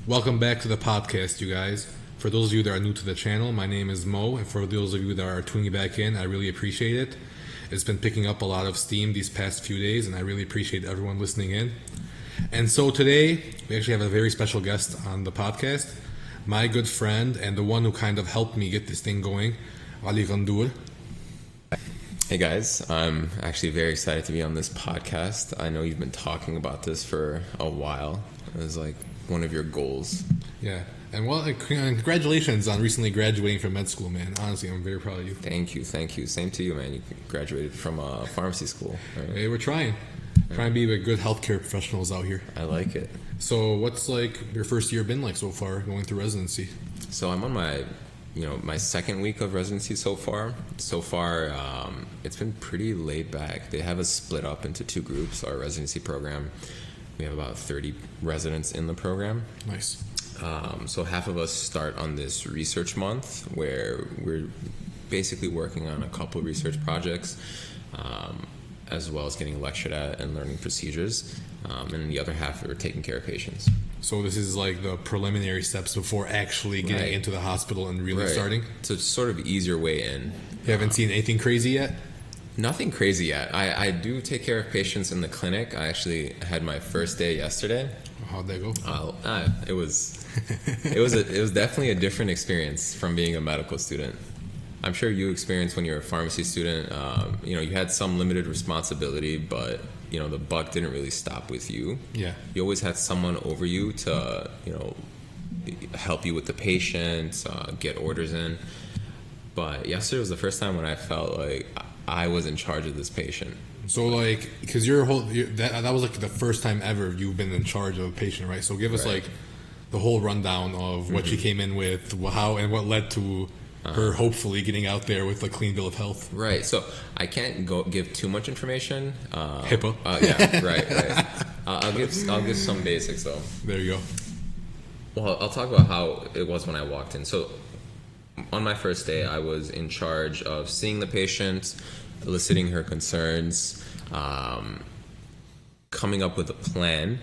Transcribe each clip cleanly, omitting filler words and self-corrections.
Welcome back to the podcast, you guys. For those of you that are new to the channel, my name is Mo, and for those of you that are tuning back in, I really appreciate it. It's been picking up a lot of steam these past few days, and I really appreciate everyone listening in. And so today, we actually have a very special guest on the podcast, my good friend and the one who kind of helped me get this thing going, Ali Ghandour. Hey guys, I'm actually very excited to be on this podcast. I know you've been talking about this for a while. It was like one of your goals. Yeah, and well, congratulations on recently graduating from med school, man. Honestly, I'm very proud of you. Thank you. Same to you, man. You graduated from pharmacy school. Right? Hey, we're trying to be with good healthcare professionals out here. I like it. So, what's like your first year been like so far, going through residency? So I'm on my second week of residency so far. It's been pretty laid back. They have us split up into two groups. Our residency program, we have about 30 residents in the program. Nice. So half of us start on this research month where we're basically working on a couple of research projects, as well as getting lectured at and learning procedures. And then the other half are taking care of patients. So this is like the preliminary steps before actually getting into the hospital and really starting? So it's sort of easier way in. You haven't seen anything crazy yet? Nothing crazy yet. I do take care of patients in the clinic. I actually had my first day yesterday. How'd that go? It was definitely a different experience from being a medical student. I'm sure you experienced when you were a pharmacy student. You had some limited responsibility, but the buck didn't really stop with you. Yeah. You always had someone over you to help you with the patient, get orders in. But yesterday was the first time when I felt like I was in charge of this patient. So like, because that was like the first time ever you've been in charge of a patient, right? So give us like the whole rundown of what she came in with, how and what led to her hopefully getting out there with a clean bill of health. Right. So I can't give too much information. HIPAA. Yeah. Right. I'll give some basics though. There you go. Well, I'll talk about how it was when I walked in. So on my first day, I was in charge of seeing the patient, eliciting her concerns, coming up with a plan,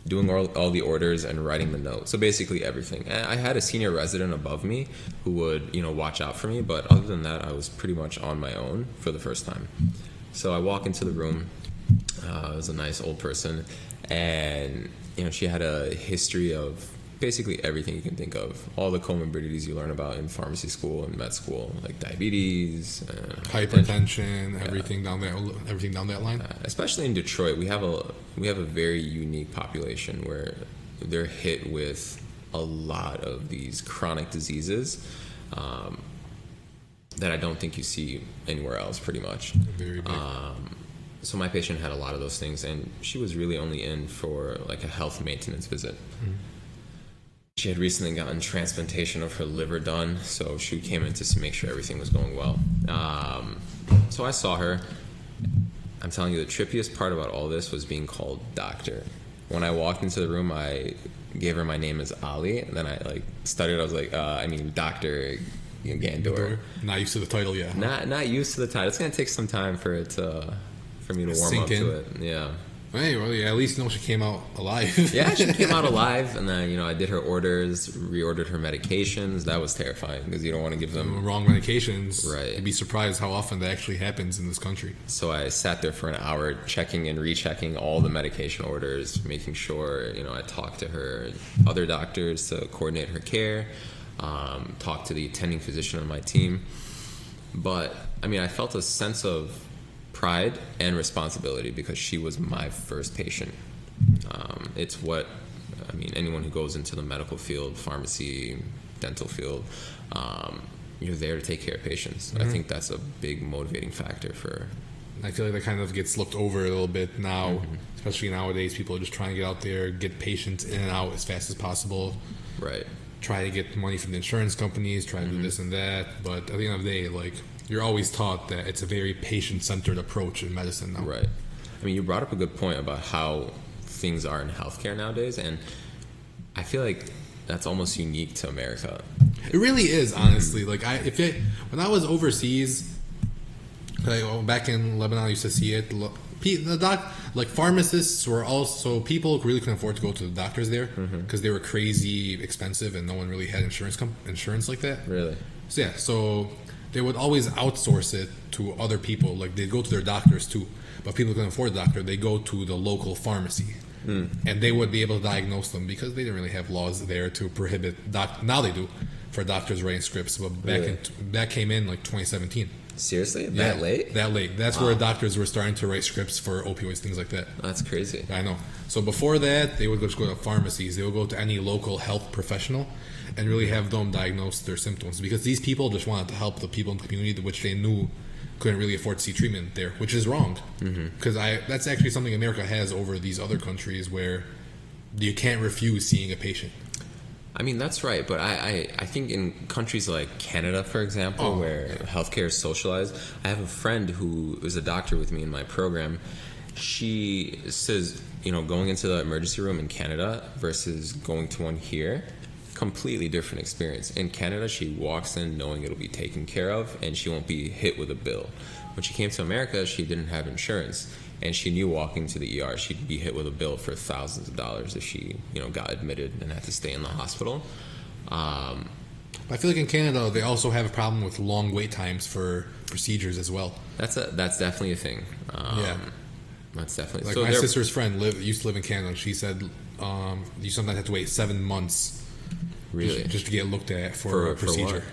doing all the orders, and writing the note. So basically everything. And I had a senior resident above me who would, watch out for me. But other than that, I was pretty much on my own for the first time. So I walk into the room. It was a nice old person. And, she had a history of basically everything you can think of, all the comorbidities you learn about in pharmacy school and med school, like diabetes, hypertension, everything down that line. Especially in Detroit, we have a very unique population where they're hit with a lot of these chronic diseases that I don't think you see anywhere else, pretty much. Very big. So my patient had a lot of those things, and she was really only in for like a health maintenance visit. Mm-hmm. She had recently gotten transplantation of her liver done, so she came in to make sure everything was going well. So I saw her. I'm telling you, the trippiest part about all this was being called doctor. When I walked into the room, I gave her my name as Ali, and then I stuttered. I was like, Dr. Ghandour. Not used to the title yet. Huh? Not used to the title. It's gonna take some time for me to warm up to it. Yeah. Hey, well, yeah, at least she came out alive. Yeah, she came out alive, and then I did her orders, reordered her medications. That was terrifying because you don't want to give them wrong medications. Right. You'd be surprised how often that actually happens in this country. So I sat there for an hour, checking and rechecking all the medication orders, making sure I talked to her other doctors to coordinate her care, talked to the attending physician on my team. But I felt a sense of pride and responsibility because she was my first patient. It's what anyone who goes into the medical field, pharmacy, dental field, you're there to take care of patients. Mm-hmm. I think that's a big motivating factor for. I feel like that kind of gets looked over a little bit now, especially nowadays. People are just trying to get out there, get patients in and out as fast as possible. Right. Try to get money from the insurance companies, try to do this and that. But at the end of the day, you're always taught that it's a very patient-centered approach in medicine now. Right. You brought up a good point about how things are in healthcare nowadays, and I feel like that's almost unique to America. It really is, honestly. When I was overseas, back in Lebanon, I used to see it. Like pharmacists were also people who really couldn't afford to go to the doctors there because they were crazy expensive and no one really had insurance like that. Really? So yeah, so they would always outsource it to other people. Like they'd go to their doctors too, but people who couldn't afford a doctor, they go to the local pharmacy, and they would be able to diagnose them because they didn't really have laws there to prohibit. Now they do for doctors writing scripts, but that came in like 2017. Seriously? That late? That late. That's where doctors were starting to write scripts for opioids, things like that. That's crazy. I know. So before that, they would just go to pharmacies. They would go to any local health professional and really have them diagnose their symptoms because these people just wanted to help the people in the community which they knew couldn't really afford to see treatment there, which is wrong. Because that's actually something America has over these other countries where you can't refuse seeing a patient. I mean, that's right, but I think in countries like Canada, for example, where healthcare is socialized, I have a friend who is a doctor with me in my program. She says, going into the emergency room in Canada versus going to one here, completely different experience. In Canada, she walks in knowing it'll be taken care of and she won't be hit with a bill. When she came to America, she didn't have insurance. And she knew walking to the ER, she'd be hit with a bill for thousands of dollars if she, got admitted and had to stay in the hospital. I feel like in Canada, they also have a problem with long wait times for procedures as well. That's definitely a thing. Yeah. That's definitely... Like so my sister's friend used to live in Canada, and she said you sometimes have to wait 7 months really? just to get looked at for a procedure.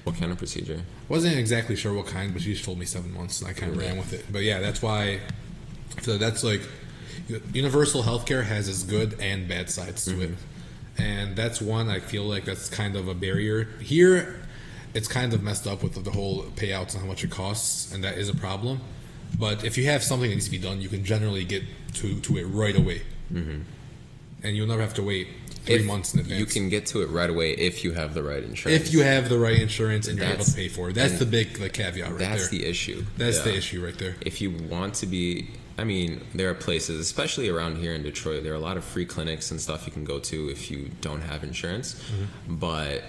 What kind of procedure? Wasn't exactly sure what kind, but she just told me 7 months, and I kind of ran with it. But yeah, that's why... So that's like universal healthcare has its good and bad sides to it, and that's one I feel like that's kind of a barrier here. It's kind of messed up with the whole payouts and how much it costs, and that is a problem. But if you have something that needs to be done, you can generally get to it right away, and you'll never have to wait 3 months in advance. You can get to it right away if you have the right insurance. If you have the right insurance and you're able to pay for it, that's the big caveat right there. That's the issue. That's the issue right there. If you want to be... I mean, there are places, especially around here in Detroit, there are a lot of free clinics and stuff you can go to if you don't have insurance. But,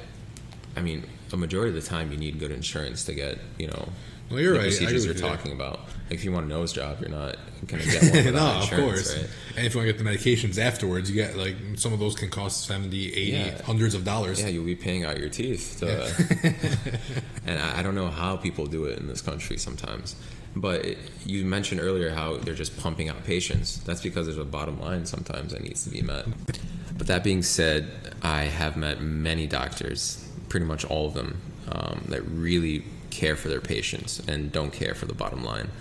I mean, a majority of the time you need good insurance to get, well, the you're right. procedures you're talking about. Like, if you want a nose job, you're not going to get one without insurance, of course. Right? And if you want to get the medications afterwards, you get, like, some of those can cost $70, $80, hundreds of dollars. Yeah, you'll be paying out your teeth. And I don't know how people do it in this country sometimes. But you mentioned earlier how they're just pumping out patients. That's because there's a bottom line sometimes that needs to be met. But that being said, I have met many doctors, pretty much all of them, that really care for their patients and don't care for the bottom line,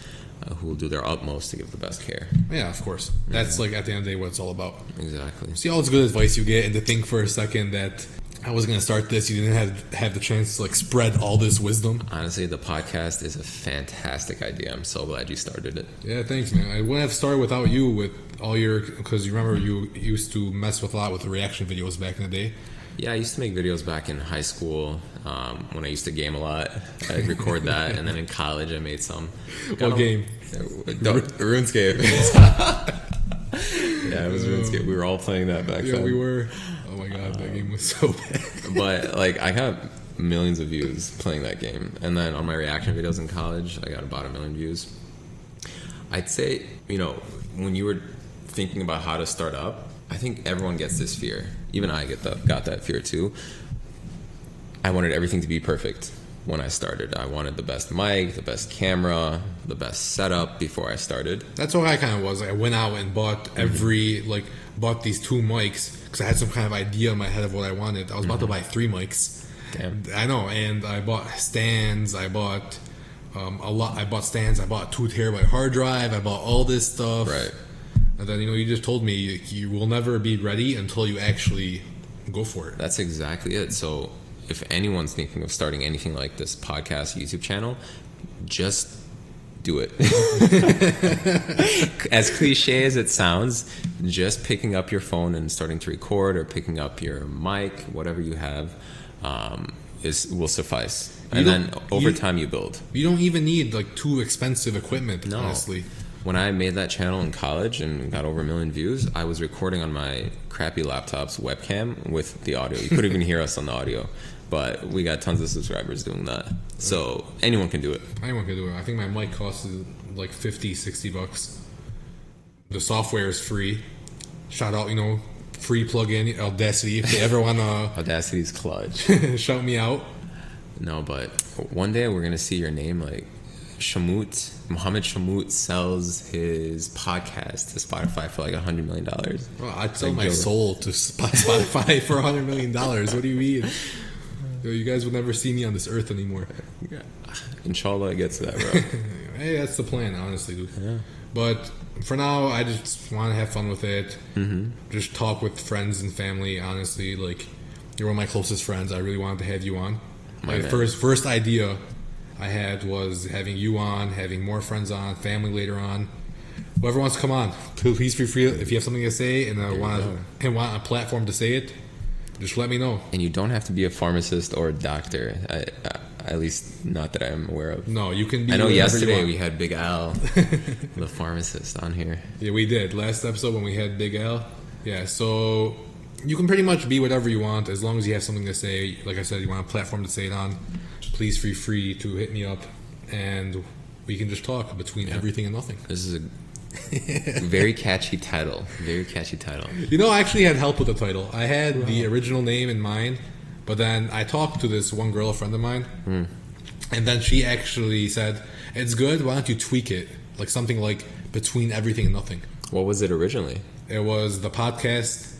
who will do their utmost to give the best care. Yeah, of course. That's like at the end of the day what it's all about. Exactly. See all this good advice you get, and to think for a second that I was going to start this, you didn't have the chance to spread all this wisdom. Honestly, the podcast is a fantastic idea. I'm so glad you started it. Yeah, thanks, man. I wouldn't have started without you with all your, because you remember you used to mess with a lot with the reaction videos back in the day. Yeah, I used to make videos back in high school when I used to game a lot. I'd record that, and then in college I made some. What game? RuneScape. Yeah, it was RuneScape. We were all playing that back then. Yeah, we were. Oh my god, that game was so bad. But I got millions of views playing that game, and then on my reaction videos in college, I got about 1 million views. I'd say, when you were thinking about how to start up, I think everyone gets this fear. Even I got that fear too. I wanted everything to be perfect when I started. I wanted the best mic, the best camera, the best setup before I started. That's what I kind of was. I went out and bought bought these 2 mics because I had some kind of idea in my head of what I wanted. I was about to buy 3 mics. Damn. I know, and I bought stands. I bought a lot. I bought stands. I bought a 2 terabyte hard drive. I bought all this stuff. Right. And then you just told me you will never be ready until you actually go for it. That's exactly it. So if anyone's thinking of starting anything like this podcast, YouTube channel, just do it. As cliche as it sounds, just picking up your phone and starting to record, or picking up your mic, whatever you have, will suffice. And then over time you build. You don't even need too expensive equipment, honestly. When I made that channel in college and got over 1 million views, I was recording on my crappy laptop's webcam with the audio. You couldn't even hear us on the audio, but we got tons of subscribers doing that. So anyone can do it. Anyone can do it. I think my mic costs $50, $60. The software is free. Shout out, free plug-in Audacity if they ever want Audacity's clutch. to shout me out. No, but one day we're gonna see your name like Mohammed Shamut sells his podcast to Spotify for like $100 million. Well, I'd sell my soul to Spotify for $100 million. What do you mean? You guys would never see me on this earth anymore. Yeah. Inshallah, it gets to that, bro. Hey, that's the plan, honestly, dude. Yeah. But for now, I just want to have fun with it. Mm-hmm. Just talk with friends and family, honestly. Like, you're one of my closest friends. I really wanted to have you on. My first idea I had was having you on, having more friends on, family later on. Whoever wants to come on, please feel free. If you have something to say and want a platform to say it, just let me know. And you don't have to be a pharmacist or a doctor. At least not that I'm aware of. No, you can be. I know yesterday we had Big Al, the pharmacist, on here. Yeah, we did. Last episode when we had Big Al. Yeah, so you can pretty much be whatever you want as long as you have something to say. Like I said, you want a platform to say it on. Please feel free to hit me up and we can just talk between everything and nothing. This is a very catchy title. Very catchy title. I actually had help with the title. I had the original name in mind, but then I talked to this one girl, a friend of mine, and then she actually said, "It's good, why don't you tweak it? Like something like Between Everything and Nothing." What was it originally? It was the podcast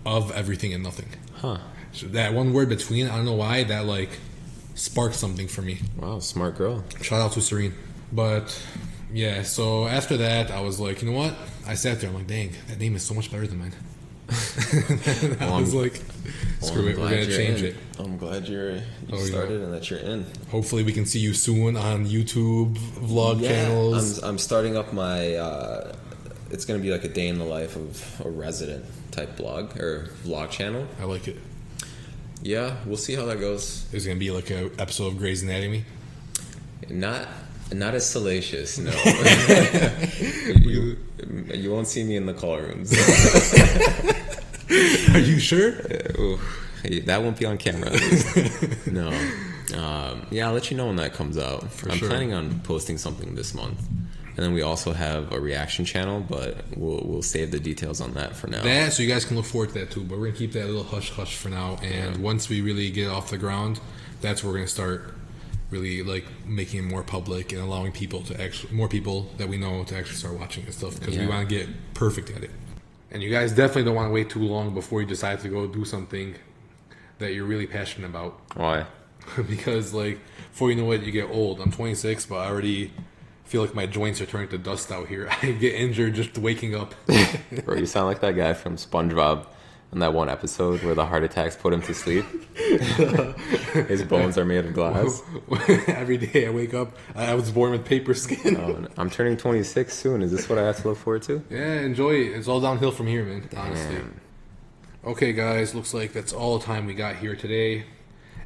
of everything and nothing. Huh. So that one word between, I don't know why, that like sparked something for me. Wow, smart girl. Shout out to Serene. But yeah, so after that, I was like, you know what? I sat there, I'm like, dang, that name is so much better than mine. I was like, screw it, we're going to change it. I'm glad you started and that you're in. Hopefully we can see you soon on YouTube, vlog channels. I'm starting up my, it's going to be like a day in the life of a resident type blog or vlog channel. I like it. Yeah, we'll see how that goes. Is it going to be like an episode of Grey's Anatomy? Not as salacious, no. you won't see me in the call rooms. Are you sure? That won't be on camera, at least. No. Yeah, I'll let you know when that comes out. I'm planning on posting something this month. And then we also have a reaction channel, but we'll save the details on that for now. So you guys can look forward to that too. But we're gonna keep that a little hush hush for now. And once we really get off the ground, that's where we're gonna start really like making it more public and allowing people to more people that we know to actually start watching this stuff because we want to get perfect at it. And you guys definitely don't want to wait too long before you decide to go do something that you're really passionate about. Why? Because like before you know it, you get old. I'm 26, but I already feel like my joints are turning to dust out here. I get injured just waking up. Bro, you sound like that guy from SpongeBob in that one episode where the heart attacks put him to sleep. His bones are made of glass. Every day I wake up, I was born with paper skin. Oh, I'm turning 26 soon. Is this what I have to look forward to? Yeah, enjoy it. It's all downhill from here, man, honestly. Okay, guys, looks like that's all the time we got here today.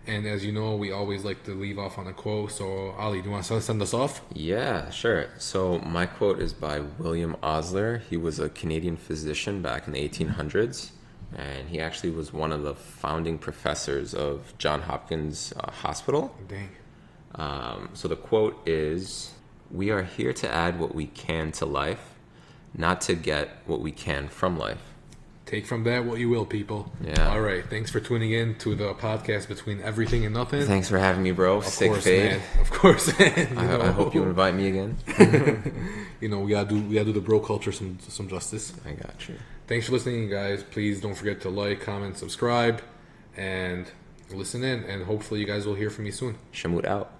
And as you know, we always like to leave off on a quote. So, Ali, do you want to send us off? Yeah, sure. So my quote is by William Osler. He was a Canadian physician back in the 1800s. And he actually was one of the founding professors of Johns Hopkins Hospital. Dang. So the quote is, "We are here to add what we can to life, not to get what we can from life." Take from that what you will, people. Yeah. All right. Thanks for tuning in to the podcast Between Everything and Nothing. Thanks for having me, bro. Sick fade. Man. Of course, man. I hope you invite me again. We gotta do the bro culture some justice. I got you. Thanks for listening, guys. Please don't forget to like, comment, subscribe, and listen in. And hopefully you guys will hear from me soon. Shamut out.